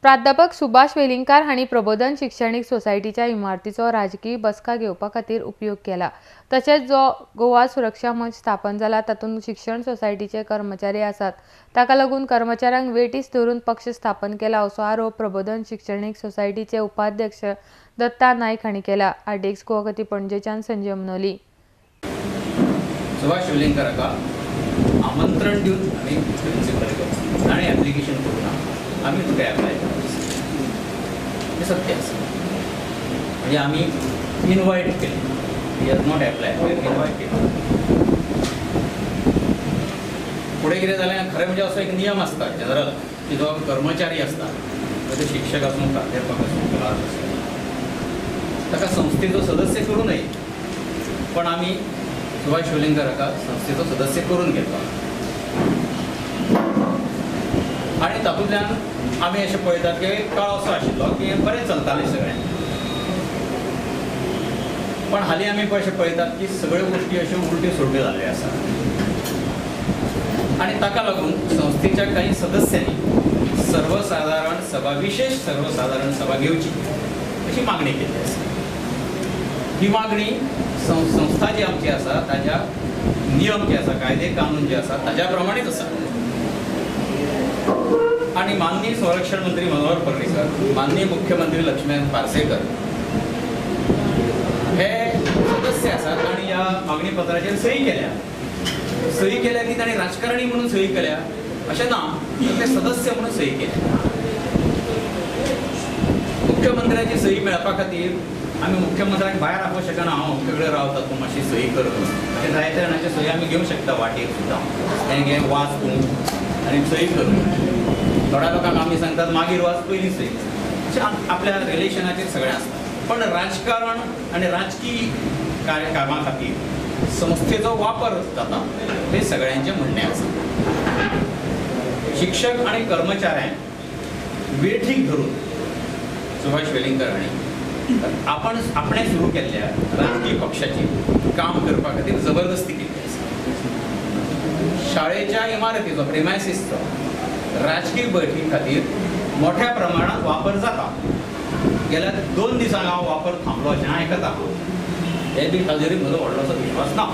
प्राध्यापक सुभाष वेलिंगकार हांणी प्रबोधन शिक्षणीक सोसायटीच्या इमारतीचो राजकीय बसका घेवपा खातीर उपयोग केला। तशेंच जो गोवा सुरक्षा मंच स्थापन जाला तातूंत शिक्षण सोसायटीचे कर्मचारी आसात, ताका लागून कर्मचाऱ्यांक वेटीस धरून पक्ष स्थापन केला असो आरोप प्रबोधन शिक्षणीक सोसायटीचे उपाध्यक्ष दत्ता नायक हांणी केला। आरटीएक्स गोवा खातीर पणजेच्यान संजय मनोली। सुभाष वेलिंगकाराका आमंत्रण दिवन आमी प्रिंसिपल ताणें एप्लिकेशन करून आमी तुका एप्लाय केला हे सत्य आसा। म्हणजे आमी इनवायट केलें, we have not apply, we have invite केलें। फुडें कितें जालें खरें म्हणजे असो एक नियम आसता जनरल की जो कर्मचारी आसता तो शिक्षक आसूं प्राध्यापक आसूं क्लास आसूं ताका संस्थेचो सदस्य करूं नये, पण आमी सुभाष वेलिंगकाराका संस्थेचो सदस्य करून घेतलो आणि तातूंतल्यान आमी अशें पळयतात की काळ असो आशिल्लो की बरें चलतालें सगळें, पण हालीं आमी अशें पळयतात की सगळ्यो गोश्टी अश्यो उलट्यो सुलट्यो जाल्ल्यो आसा आणि ताका लागून संस्थेच्या काही सदस्यांनी सर्वसाधारण सभा, विशेष सर्वसाधारण सभा घेवची अशी मागणी केली आसा। ही मागणी संस्था जी आमची आसा ताज्या नियम जे आसा, कायदे कानून जे आसा ताज्या प्रमाणेच आसा आणि माननीय संरक्षण मंत्री मनोहर पर्रीकर, माननीय मुख्यमंत्री लक्ष्मण पार्सेकर हे सदस्य आसात आणि या मागणी पत्राचेर सही केल्या की ताणें राजकारणी म्हणून सही केल्या अशें ना, ते सदस्य म्हणून सही केल्या। मुख्यमंत्र्याची सही मेळपा खातीर आमी मुख्यमंत्र्याक भायर आपोवंक शकना, हांव अमके कडेन रावता, तूं मातशी सही कर म्हणून। अशें जायते जाणांची सही आमी घेवंक शकता वाटेर सुद्दां, हें घे वाच तूं आनी सही कर म्हणून। थोड्या लोकांक आमी सांगतात मागीर वाच पयलीं सही कर, अशें आपल्या रिलेशनाचेर सगळें आसता। पण राजकारण आनी राजकीय कार्यक्रमां खातीर संस्थेचो वापर जाता हे सगळ्यांचें म्हणणें आसा। शिक्षक आनी कर्मचाऱ्यांक वेठीक धरून सुभाष वेलिंगकार हांणी आपणे सुरू केल्ल्या राजकीय पक्षाची काम करपा खातीर जबरदस्ती केली आसा। शाळेच्या इमारतीचो प्रेमायसीसचो राजकीय बैठकी खातीर मोठ्या प्रमाणात वापर जाता। गेल्या 2 दिसांक हांव वापर थांबलो अशें आयकता, हे बी ताजेर म्हजो व्हडलोसो विश्वास ना।